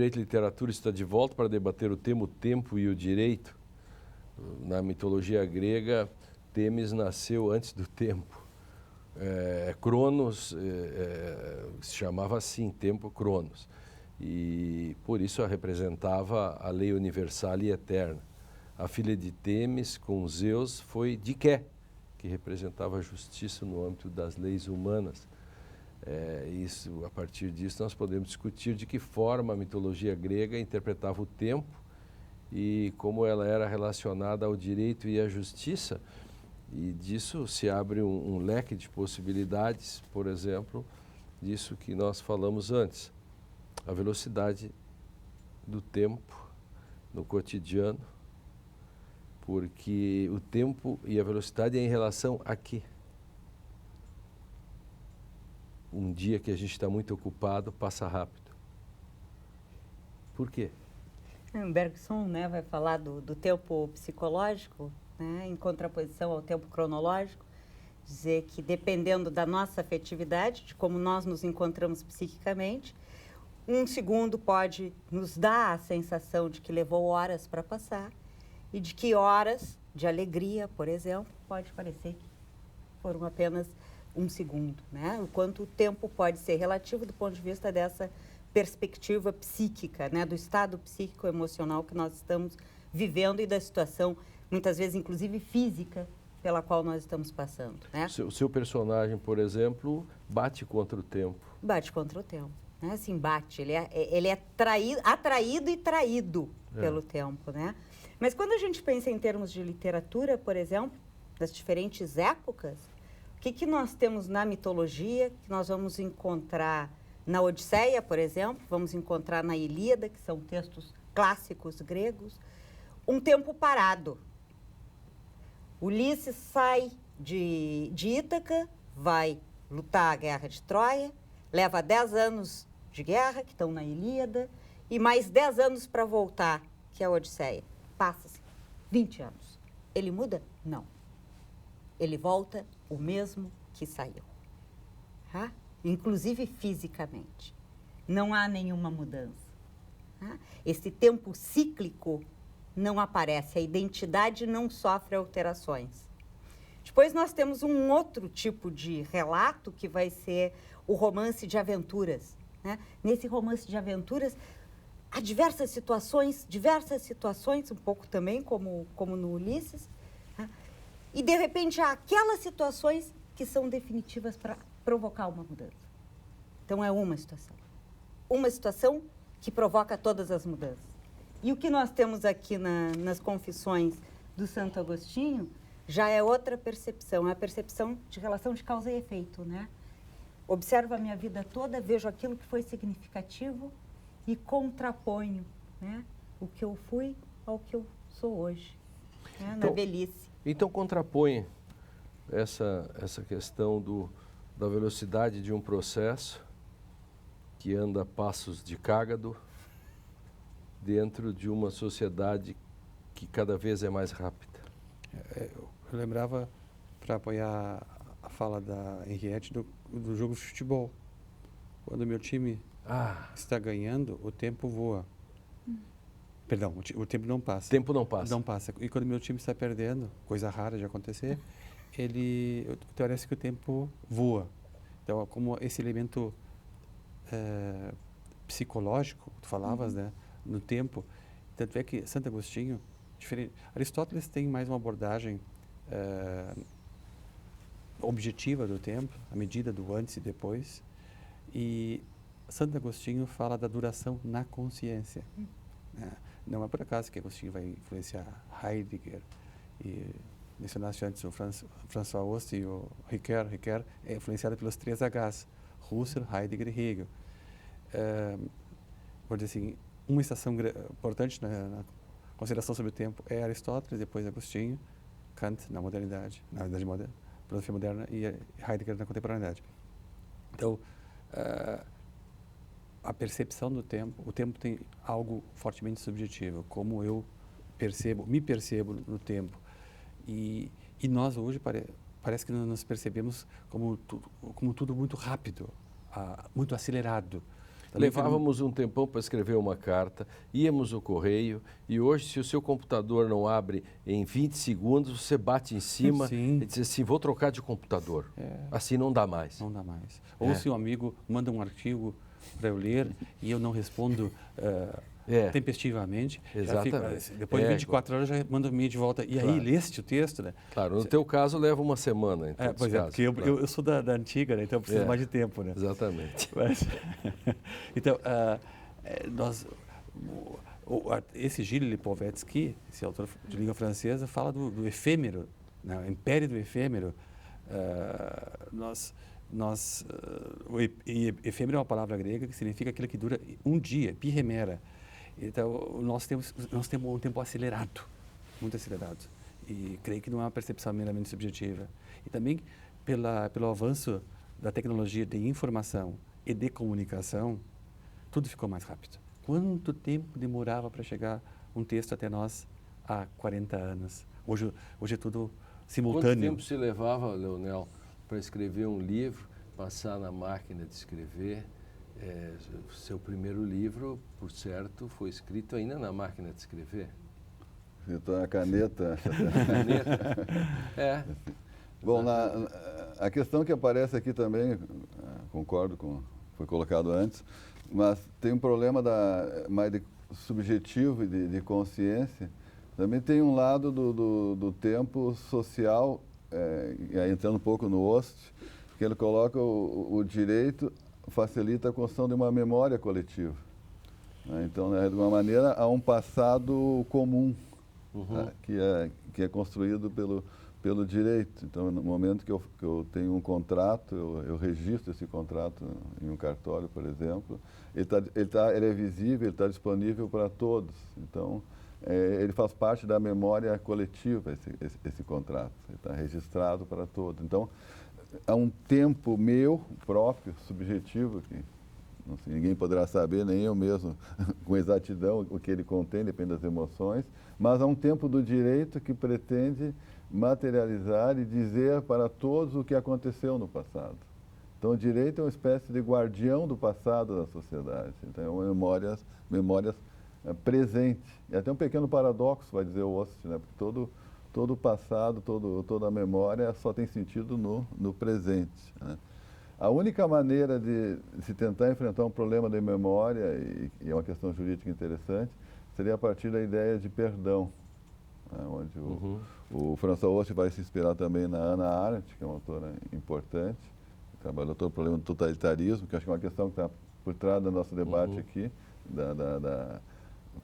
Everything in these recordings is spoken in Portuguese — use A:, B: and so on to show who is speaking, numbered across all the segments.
A: Direito e Literatura está de volta para debater o tema o tempo e o direito. Na mitologia grega, Temis nasceu antes do tempo. Cronos se chamava assim, tempo Cronos. E por isso a representava a lei universal e eterna. A filha de Temis com Zeus foi Diké, que representava a justiça no âmbito das leis humanas. A partir disso, nós podemos discutir de que forma a mitologia grega interpretava o tempo e como ela era relacionada ao direito e à justiça. E disso se abre um leque de possibilidades, por exemplo, disso que nós falamos antes. A velocidade do tempo no cotidiano, porque o tempo e a velocidade é em relação a quê? Um dia que a gente está muito ocupado passa rápido. Por quê?
B: O Bergson, né, vai falar do tempo psicológico, né, em contraposição ao tempo cronológico, dizer que dependendo da nossa afetividade, de como nós nos encontramos psiquicamente, um segundo pode nos dar a sensação de que levou horas para passar e de que horas de alegria, por exemplo, pode parecer que foram apenas um segundo, né? O quanto o tempo pode ser relativo do ponto de vista dessa perspectiva psíquica, né? Do estado psíquico-emocional que nós estamos vivendo e da situação, muitas vezes, inclusive física, pela qual nós estamos passando, né?
A: O seu personagem, por exemplo, bate contra o tempo.
B: Bate contra o tempo, né? Assim, bate. Ele é atraído e traído pelo tempo, né? Mas quando a gente pensa em termos de literatura, por exemplo, das diferentes épocas, o que nós temos na mitologia, que nós vamos encontrar na Odisseia, por exemplo, vamos encontrar na Ilíada, que são textos clássicos gregos, um tempo parado. Ulisses sai de Ítaca, vai lutar a guerra de Troia, leva 10 anos de guerra, que estão na Ilíada, e mais 10 anos para voltar, que é a Odisseia. Passa-se 20 anos. Ele muda? Não. Ele volta o mesmo que saiu. Tá? Inclusive fisicamente. Não há nenhuma mudança. Tá? Esse tempo cíclico não aparece, a identidade não sofre alterações. Depois nós temos um outro tipo de relato que vai ser o romance de aventuras. Né? Nesse romance de aventuras, há diversas situações, um pouco também como no Ulisses, né? E de repente há aquelas situações que são definitivas para provocar uma mudança. Então é uma situação que provoca todas as mudanças. E o que nós temos aqui nas Confissões do Santo Agostinho já é outra percepção, é a percepção de relação de causa e efeito, né? Observo a minha vida toda, vejo aquilo que foi significativo e contraponho, né, o que eu fui ao que eu sou hoje, né, na velhice.
A: Então contrapõe essa questão da velocidade de um processo que anda a passos de cágado dentro de uma sociedade que cada vez é mais rápida.
C: Eu lembrava, para apoiar a fala da Henriette, do jogo de futebol. Quando o meu time está ganhando, o tempo voa. Perdão, o tempo não passa.
A: O tempo não passa.
C: Não passa. E quando o meu time está perdendo, coisa rara de acontecer, parece que o tempo voa. Então, como esse elemento psicológico, tu falavas, né, no tempo, tanto é que Santo Agostinho, diferente, Aristóteles tem mais uma abordagem objetiva do tempo, a medida do antes e depois, e Santo Agostinho fala da duração na consciência. Né? Não é por acaso que Agostinho vai influenciar Heidegger, e mencionaste antes o François Ost e o Ricoeur. Ricoeur é influenciado pelos 3 Hs, Husserl, Heidegger e Hegel. Vou dizer assim, uma estação importante na consideração sobre o tempo é Aristóteles, depois Agostinho, Kant na modernidade, na Idade Moderna, filosofia moderna, e Heidegger na contemporaneidade. Então, a percepção do tempo, o tempo tem algo fortemente subjetivo, como eu me percebo no tempo. E nós hoje parece que nos percebemos como tudo muito rápido, muito acelerado.
A: Levávamos um tempão para escrever uma carta, íamos ao correio e hoje, se o seu computador não abre em 20 segundos, você bate em cima
C: Sim.
A: e diz assim, vou trocar de computador. Assim não dá mais.
C: Não dá mais. Ou se um amigo manda um artigo para eu ler e eu não respondo tempestivamente,
A: Exatamente.
C: Depois de 24 horas já manda um e-mail de volta. E aí, leste o texto, né?
A: Claro, no teu caso leva uma semana, então.
C: Pois é, porque eu sou da antiga, né? Então eu preciso mais de tempo, né?
A: Exatamente.
C: Mas, então, esse Gilles Lipovetsky, esse autor de língua francesa, fala do efêmero, né? O império do efêmero. Efêmero é uma palavra grega que significa aquilo que dura um dia, pirremera. Então, nós temos um tempo acelerado, muito acelerado. E creio que não é uma percepção meramente subjetiva. E também pelo avanço da tecnologia de informação e de comunicação, tudo ficou mais rápido. Quanto tempo demorava para chegar um texto até nós há 40 anos? Hoje é tudo simultâneo.
A: Quanto tempo se levava, Leonel, para escrever um livro, passar na máquina de escrever? Seu primeiro livro, por certo, foi escrito ainda na máquina de escrever.
D: Então, a caneta.
A: caneta.
D: Bom, a questão que aparece aqui também, concordo com o que foi colocado antes, mas tem um problema mais subjetivo e de consciência. Também tem um lado do tempo social, e aí entrando um pouco no Ost, que ele coloca o direito facilita a construção de uma memória coletiva. Então, de alguma maneira, há um passado comum, que é construído pelo direito. Então, no momento que eu tenho um contrato, eu registro esse contrato em um cartório, por exemplo, ele é visível, ele está disponível para todos. Então, ele faz parte da memória coletiva, esse contrato. Ele está registrado para todos. Então, há um tempo meu próprio, subjetivo, que não sei, ninguém poderá saber, nem eu mesmo, com exatidão, o que ele contém, depende das emoções, mas há um tempo do direito que pretende materializar e dizer para todos o que aconteceu no passado. Então, o direito é uma espécie de guardião do passado da sociedade. Então, é memórias presentes. E até um pequeno paradoxo, vai dizer o Ost, né? Porque todo o passado, toda a memória só tem sentido no presente, né? A única maneira de se tentar enfrentar um problema de memória, e é uma questão jurídica interessante, seria a partir da ideia de perdão, né? Onde o François Ost vai se inspirar também na Hannah Arendt, que é uma autora importante, que trabalhou todo o problema do totalitarismo, que acho que é uma questão que está por trás do nosso debate aqui, da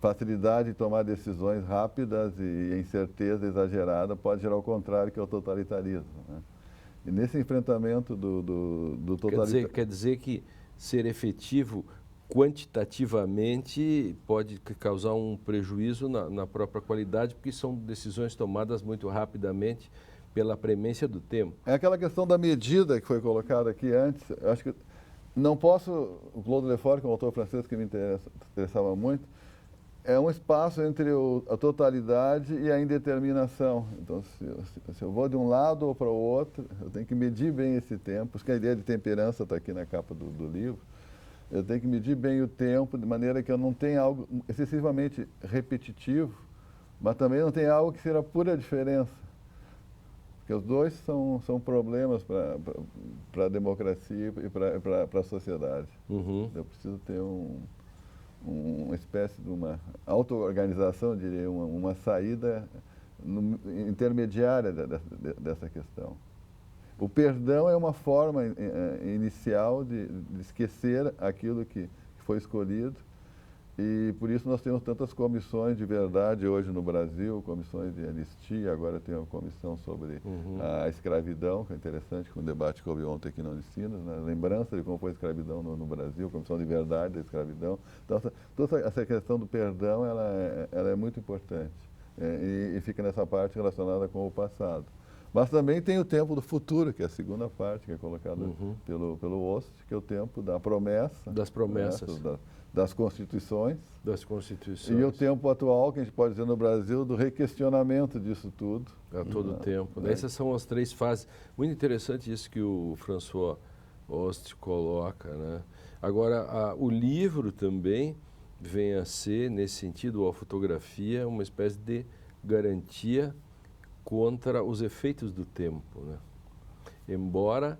D: facilidade de tomar decisões rápidas e a incerteza exagerada pode gerar o contrário, que é o totalitarismo, né? E nesse enfrentamento do totalitarismo...
A: Quer dizer que ser efetivo quantitativamente pode causar um prejuízo na própria qualidade, porque são decisões tomadas muito rapidamente pela premência do tempo.
D: É aquela questão da medida que foi colocada aqui antes. Eu acho que não posso... O Claude Lefort, que é um autor francês que me interessava muito, é um espaço entre a totalidade e a indeterminação. Então, se eu vou de um lado ou para o outro, eu tenho que medir bem esse tempo. Por isso que a ideia de temperança está aqui na capa do livro. Eu tenho que medir bem o tempo, de maneira que eu não tenha algo excessivamente repetitivo, mas também não tenha algo que seja pura diferença. Porque os dois são problemas para a democracia e para a sociedade. Eu preciso ter uma espécie de uma auto-organização, diria, uma saída intermediária dessa questão. O perdão é uma forma inicial de esquecer aquilo que foi escolhido, e por isso nós temos tantas comissões de verdade hoje no Brasil, comissões de anistia, agora tem uma comissão sobre a escravidão, que é interessante, com o debate que houve ontem aqui na Unicinos, né? Lembrança de como foi a escravidão no Brasil, comissão de verdade da escravidão. Então, toda essa questão do perdão, ela é muito importante, e fica nessa parte relacionada com o passado. Mas também tem o tempo do futuro, que é a segunda parte, que é colocada pelo Ost, que é o tempo da promessa.
A: Das promessas.
D: Das constituições.
A: Das constituições.
D: E o tempo atual, que a gente pode dizer no Brasil, do requestionamento disso tudo.
A: A todo tempo. Essas são as três fases. Muito interessante isso que o François Ost coloca, né? Agora, o livro também vem a ser, nesse sentido, a fotografia, uma espécie de garantia contra os efeitos do tempo, né? Embora,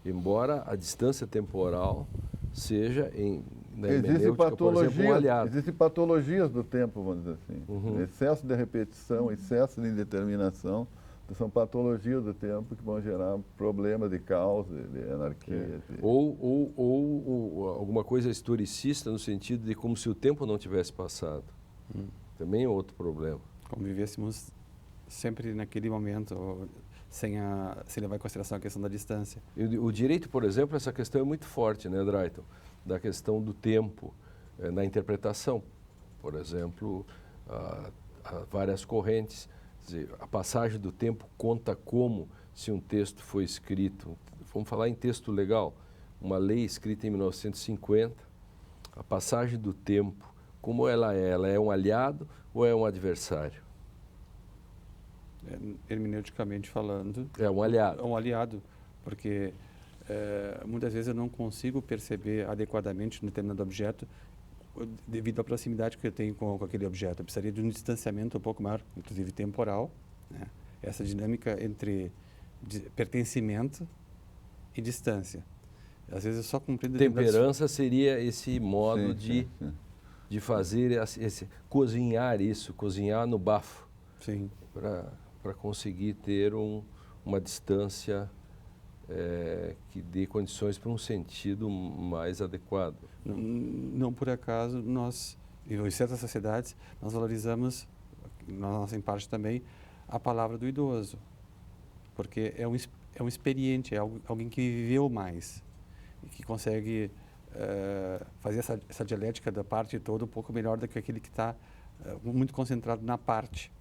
A: embora a distância temporal seja, na hermenêutica, por exemplo, um aliado.
D: Existem patologias do tempo, vamos dizer assim.
A: Uhum.
D: Excesso de repetição, excesso de indeterminação, são patologias do tempo que vão gerar problemas de caos, de anarquia.
A: Ou alguma coisa historicista no sentido de como se o tempo não tivesse passado. Também é outro problema.
C: Como vivêssemos sempre naquele momento, sem levar em consideração a questão da distância.
A: E o direito, por exemplo, essa questão é muito forte, né, Drayton? Da questão do tempo na interpretação. Por exemplo, há várias correntes. Quer dizer, a passagem do tempo conta como se um texto foi escrito, vamos falar em texto legal, uma lei escrita em 1950, a passagem do tempo, como ela é um aliado ou é um adversário?
C: Hermeneuticamente falando,
A: é um aliado.
C: É um aliado, porque muitas vezes eu não consigo perceber adequadamente um determinado objeto devido à proximidade que eu tenho com aquele objeto. Eu precisaria de um distanciamento um pouco maior, inclusive temporal, né? Essa dinâmica entre pertencimento e distância. Às vezes eu só compreendo...
A: Temperança seria esse modo
D: sim.
A: de fazer, cozinhar no bafo.
C: Sim.
A: Para conseguir ter uma distância que dê condições para um sentido mais adequado.
C: Não por acaso nós, em certas sociedades, nós valorizamos, nós em parte também, a palavra do idoso, porque é um experiente, é alguém que viveu mais e que consegue fazer essa dialética da parte toda um pouco melhor do que aquele que está muito concentrado na parte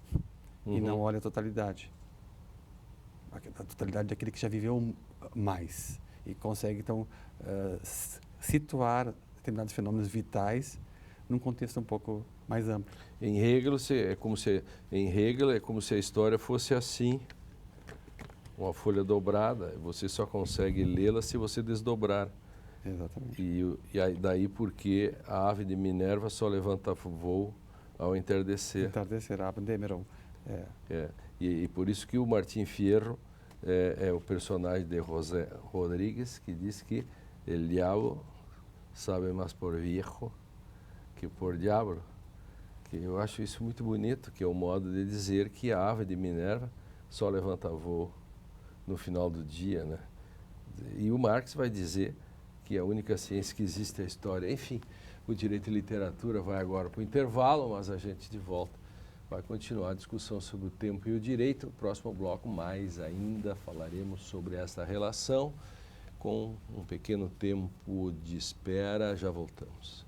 C: e não olha a totalidade. A totalidade daquele que já viveu mais e consegue, então, situar determinados fenômenos vitais num contexto um pouco mais amplo.
A: Em Hegel é como se a história fosse assim, uma folha dobrada. Você só consegue lê-la se você desdobrar.
C: Exatamente.
A: E daí porque a ave de Minerva só levanta voo ao entardecer.
C: Entardecer, Abdemeron.
A: E por isso que o Martim Fierro é o personagem de José Rodrigues, que diz que el diabo sabe mais por viejo que por diablo. Que eu acho isso muito bonito, que é o modo de dizer que a ave de Minerva só levanta voo no final do dia, né? E o Marx vai dizer que a única ciência que existe é a história. Enfim, o Direito e Literatura vai agora para o intervalo, mas a gente de volta vai continuar a discussão sobre o tempo e o direito. No próximo bloco, mais ainda, falaremos sobre essa relação. Com um pequeno tempo de espera, já voltamos.